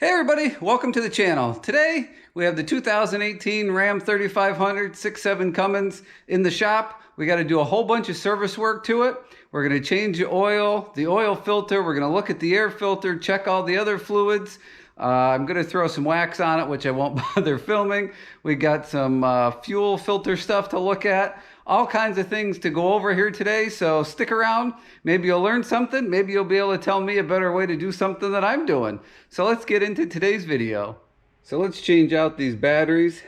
Hey everybody, welcome to the channel. Today we have the 2018 Ram 3500 6.7 Cummins in the shop. We got to do a whole bunch of service work to it. We're going to change the oil filter. We're going to look at the air filter, check all the other fluids. I'm going to throw some wax on it, which I won't bother filming. We got some fuel filter stuff to look at. All kinds of things to go over here today, so stick around. Maybe you'll learn something. Maybe you'll be able to tell me a better way to do something that I'm doing. So let's get into today's video. So let's change out these batteries.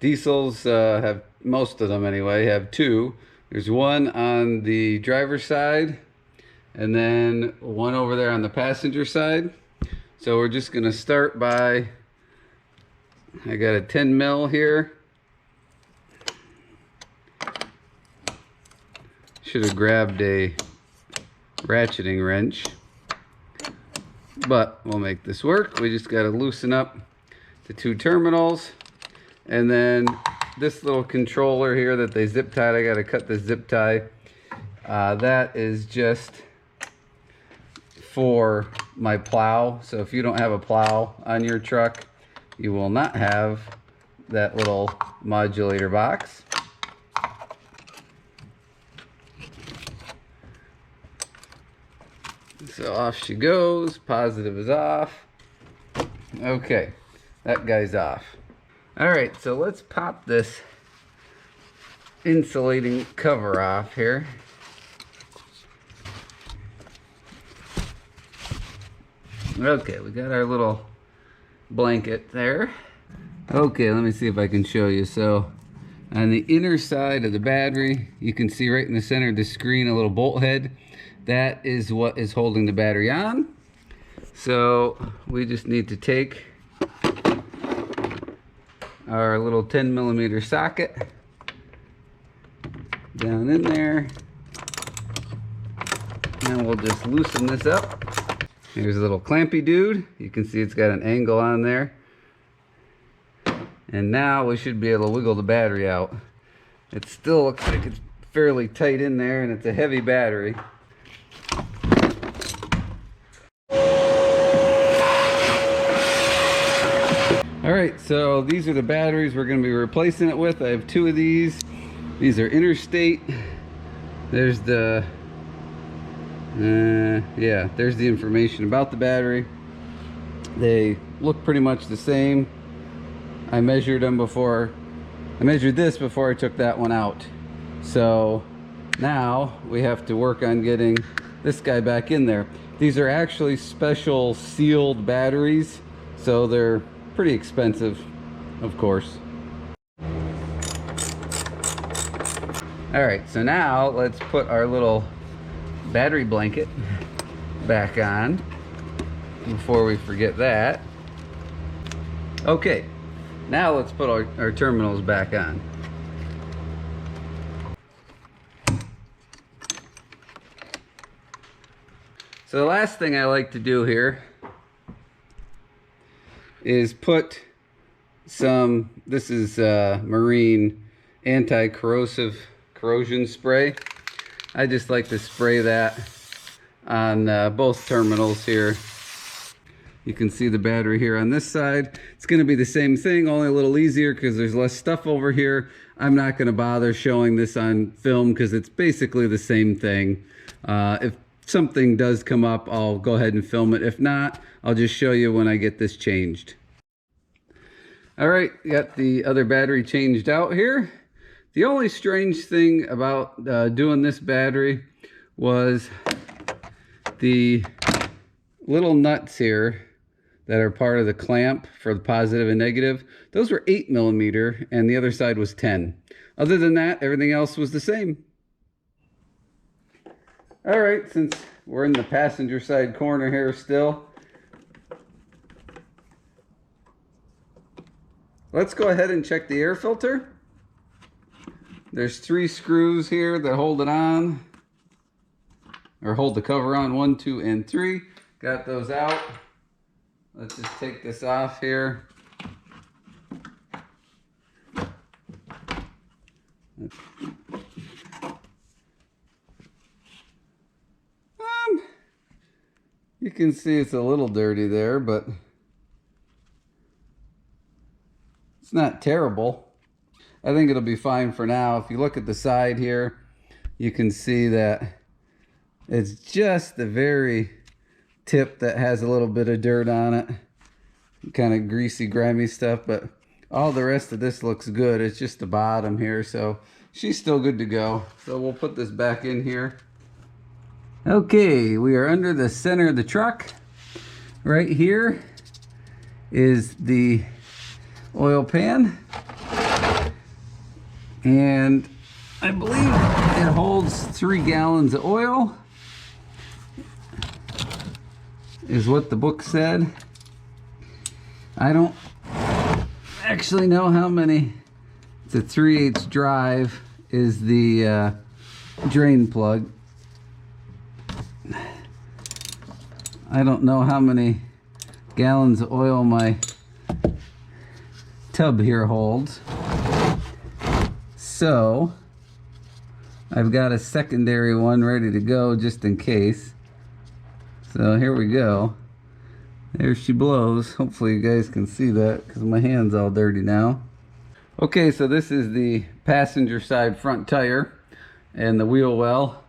Diesels have, most of them anyway, have two. There's one on the driver's side and then one over there on the passenger side. So we're just gonna start by, I got a 10 mil here. Should have grabbed a ratcheting wrench, but we'll make this work. We just got to loosen up the two terminals, and then this little controller here that they zip tied, I got to cut the zip tie. That is just for my plow. So if you don't have a plow on your truck, you will not have that little modulator box. So off she goes, positive is off. Okay, that guy's off. All right, so let's pop this insulating cover off here. Okay, we got our little blanket there. Okay, let me see if I can show you. So on the inner side of the battery, you can see right in the center of the screen a little bolt head. That is what is holding the battery on. So we just need to take our little 10 millimeter socket down in there, and we'll just loosen this up. Here's a little clampy dude. You can see it's got an angle on there. And now we should be able to wiggle the battery out. It still looks like it's fairly tight in there, and it's a heavy battery. Alright, so these are the batteries we're going to be replacing it with. I have two of these. These are Interstate. There's the there's the information about the battery. They look pretty much the same. I measured them before. I measured this before I took that one out. So now we have to work on getting this guy back in there. These are actually special sealed batteries, so they're pretty expensive, of course. All right, so now let's put our little battery blanket back on before we forget that. Okay, now let's put our terminals back on. So the last thing I like to do here is put some, this is marine anti-corrosive corrosion spray. I just like to spray that on both terminals here. You can see the battery here on this side. It's going to be the same thing, only a little easier because there's less stuff over here. I'm not going to bother showing this on film because it's basically the same thing. If something does come up, I'll go ahead and film it. If not, I'll just show you when I get this changed. All right, got the other battery changed out here. The only strange thing about doing this battery was the little nuts here that are part of the clamp for the positive and negative. Those were 8 millimeter and the other side was 10. Other than that, everything else was the same. All right, since we're in the passenger side corner here still, let's go ahead and check the air filter. There's 3 screws here that hold it on, or hold the cover on, 1, 2, and 3. Got those out. Let's just take this off here. You can see it's a little dirty there, but It's not terrible. I think it'll be fine for now. If you look at the side here, you can see that it's just the very tip that has a little bit of dirt on it. Kind of greasy, grimy stuff, but all the rest of this looks good. It's just the bottom here, so she's still good to go. So we'll put this back in here. Okay, we are under the center of the truck. Right here is the oil pan, and I believe it holds 3 gallons of oil, is what the book said. I don't actually know how many. It's a 3/8 drive is the drain plug. I don't know how many gallons of oil my tub here holds. So I've got a secondary one ready to go just in case. So here we go. There she blows. Hopefully you guys can see that because my hand's all dirty now. Okay, so this is the passenger side front tire and the wheel well.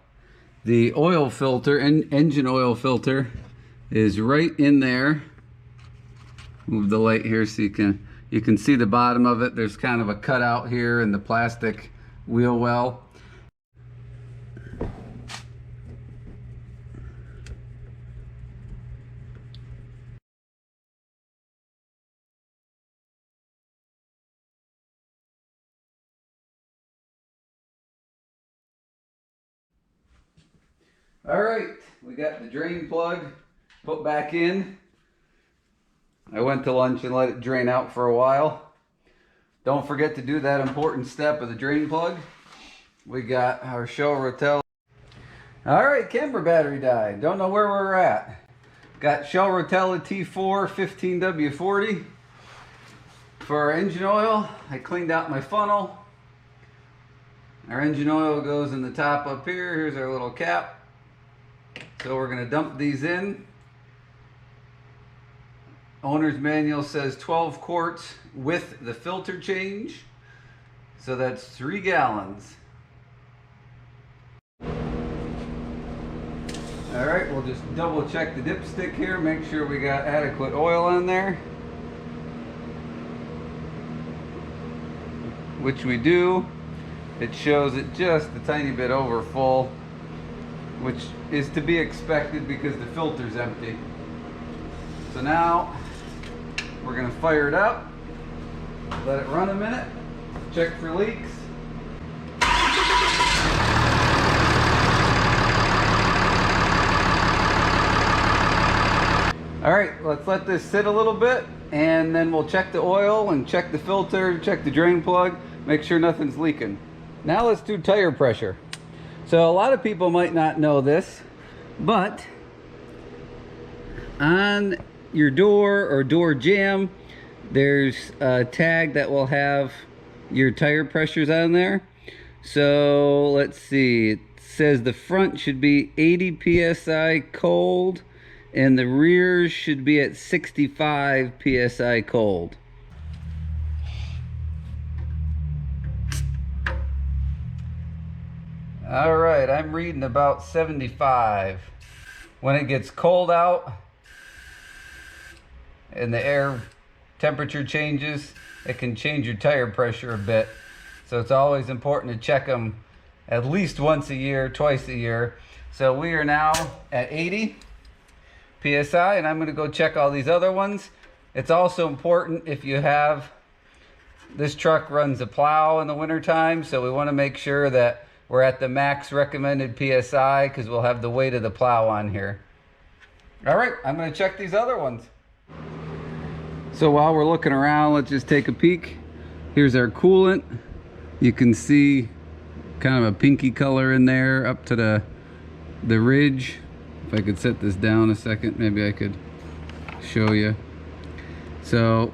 The oil filter, engine oil filter, is right in there. Move the light here so you can see the bottom of it. There's kind of a cutout here in the plastic wheel well. All right, we got the drain plug put back in. I went to lunch and let it drain out for a while. Don't forget to do that important step of the drain plug. We got our Shell Rotella. All right, camera battery died. Don't know where we're at. Got Shell Rotella T4 15W40 for our engine oil. I cleaned out my funnel. Our engine oil goes in the top up here. Here's our little cap. So we're going to dump these in. Owner's manual says 12 quarts with the filter change. So that's 3 gallons. Alright, we'll just double check the dipstick here, make sure we got adequate oil on there. Which we do. It shows it just a tiny bit over full, which is to be expected because the filter's empty. So now we're going to fire it up, let it run a minute, check for leaks. Alright, let's let this sit a little bit and then we'll check the oil and check the filter, check the drain plug, make sure nothing's leaking. Now let's do tire pressure. So a lot of people might not know this, but on your door or door jamb, there's a tag that will have your tire pressures on there. So let's see, it says the front should be 80 psi cold and the rears should be at 65 psi cold. All right, I'm reading about 75. When it gets cold out and the air temperature changes, it can change your tire pressure a bit. So it's always important to check them at least once a year, twice a year. So we are now at 80 psi, and I'm going to go check all these other ones. It's also important if you have, this truck runs a plow in the wintertime, so we want to make sure that we're at the max recommended PSI because we'll have the weight of the plow on here. All right, I'm going to check these other ones. So while we're looking around, let's just take a peek. Here's our coolant. You can see kind of a pinky color in there up to the ridge. If I could set this down a second, maybe I could show you. So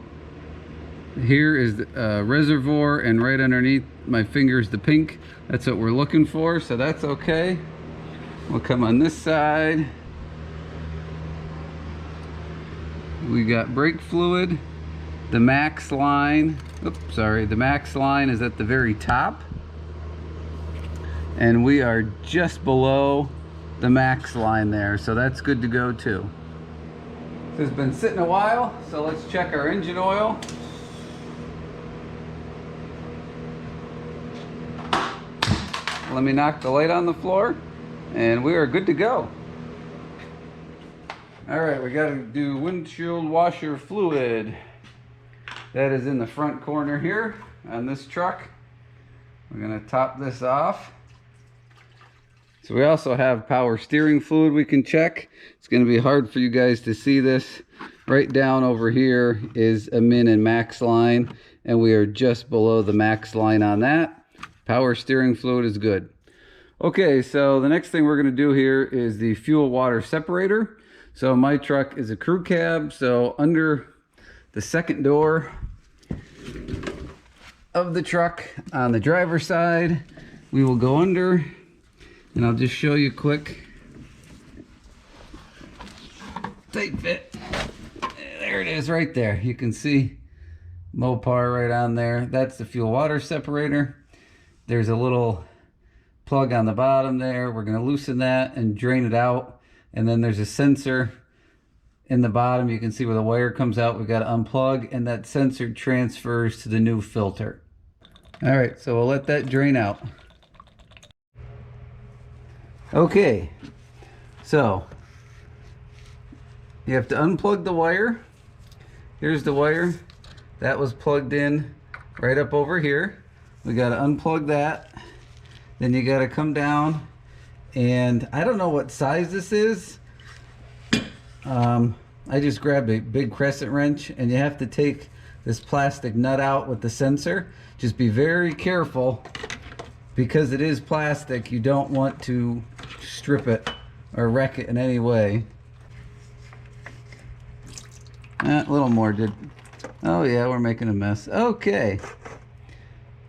here is the reservoir, and right underneath my finger is the pink. That's what we're looking for, so that's okay. We'll come on this side. We got brake fluid, The max line, the max line is at the very top. And we are just below the max line there, so that's good to go too. This has been sitting a while, so let's check our engine oil. Let me knock the light on the floor, and we are good to go. All right, we got to do windshield washer fluid. That is in the front corner here on this truck. We're gonna top this off. So we also have power steering fluid we can check. It's gonna be hard for you guys to see this. Right down over here is a min and max line, and we are just below the max line on that. Power steering fluid is good. Okay, so the next thing we're gonna do here is the fuel water separator. So my truck is a crew cab, so under the second door of the truck on the driver's side, we will go under, and I'll just show you quick. Tight fit. There it is right there. You can see Mopar right on there. That's the fuel water separator. There's a little plug on the bottom there. We're going to loosen that and drain it out. And then there's a sensor in the bottom. You can see where the wire comes out. We've got to unplug, and that sensor transfers to the new filter. All right, so we'll let that drain out. Okay, so you have to unplug the wire. Here's the wire. That was plugged in right up over here. We got to unplug that. Then you got to come down, and I don't know what size this is. I just grabbed a big crescent wrench, and you have to take this plastic nut out with the sensor. Just be very careful, because it is plastic. You don't want to strip it or wreck it in any way. A little more did. Oh yeah, we're making a mess. Okay.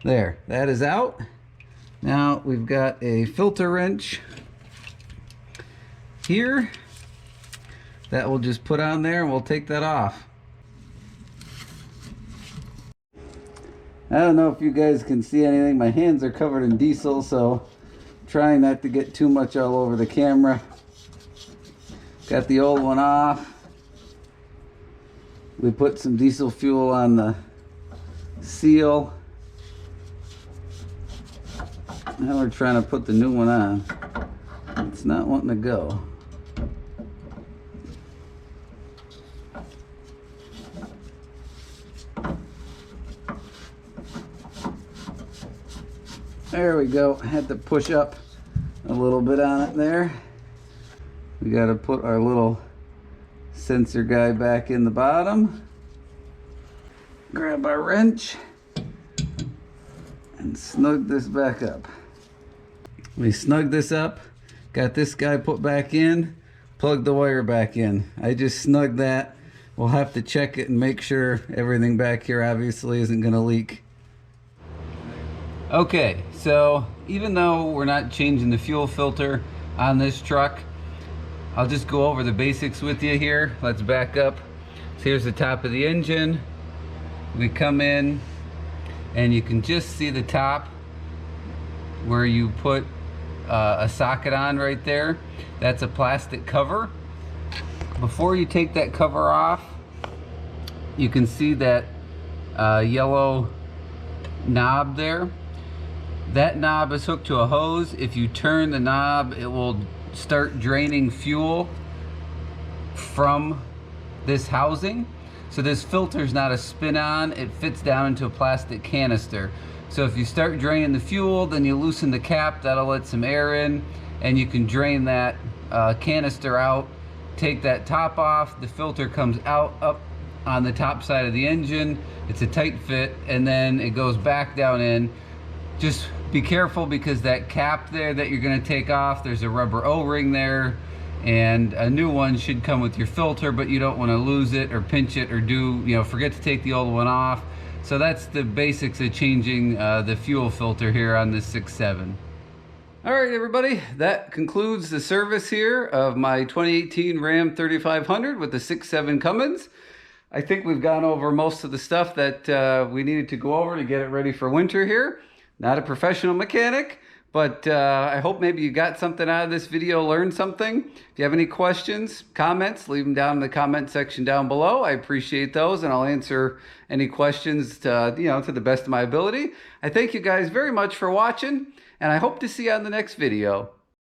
There, that is out. Now we've got a filter wrench here that we'll just put on there, and we'll take that off. I don't know if you guys can see anything. My hands are covered in diesel, so I'm trying not to get too much all over the camera. Got the old one off. We put some diesel fuel on the seal. Now we're trying to put the new one on. It's not wanting to go. There we go. I had to push up a little bit on it there. We got to put our little sensor guy back in the bottom. Grab our wrench and snug this back up. We snug this up, got this guy put back in, plug the wire back in. I just snugged that. We'll have to check it and make sure everything back here obviously isn't going to leak. Okay, so even though we're not changing the fuel filter on this truck, I'll just go over the basics with you here. Let's back up. So here's the top of the engine. We come in, and you can just see the top where you put a socket on right there. That's a plastic cover. Before you take that cover off, you can see that yellow knob there. That knob is hooked to a hose. If you turn the knob, it will start draining fuel from this housing. So this filter is not a spin-on, it fits down into a plastic canister. So if you start draining the fuel, then you loosen the cap, that'll let some air in, and you can drain that canister out. Take that top off, the filter comes out up on the top side of the engine. It's a tight fit, and then it goes back down in. Just be careful, because that cap there that you're going to take off, there's a rubber O-ring there, and a new one should come with your filter, but you don't want to lose it or pinch it or forget to take the old one off. So that's the basics of changing the fuel filter here on this 6.7. All right, everybody, that concludes the service here of my 2018 Ram 3500 with the 6.7 Cummins. I think we've gone over most of the stuff that we needed to go over to get it ready for winter here. Not a professional mechanic, but I hope maybe you got something out of this video, learned something. If you have any questions, comments, leave them down in the comment section down below. I appreciate those, and I'll answer any questions to the best of my ability. I thank you guys very much for watching, and I hope to see you on the next video.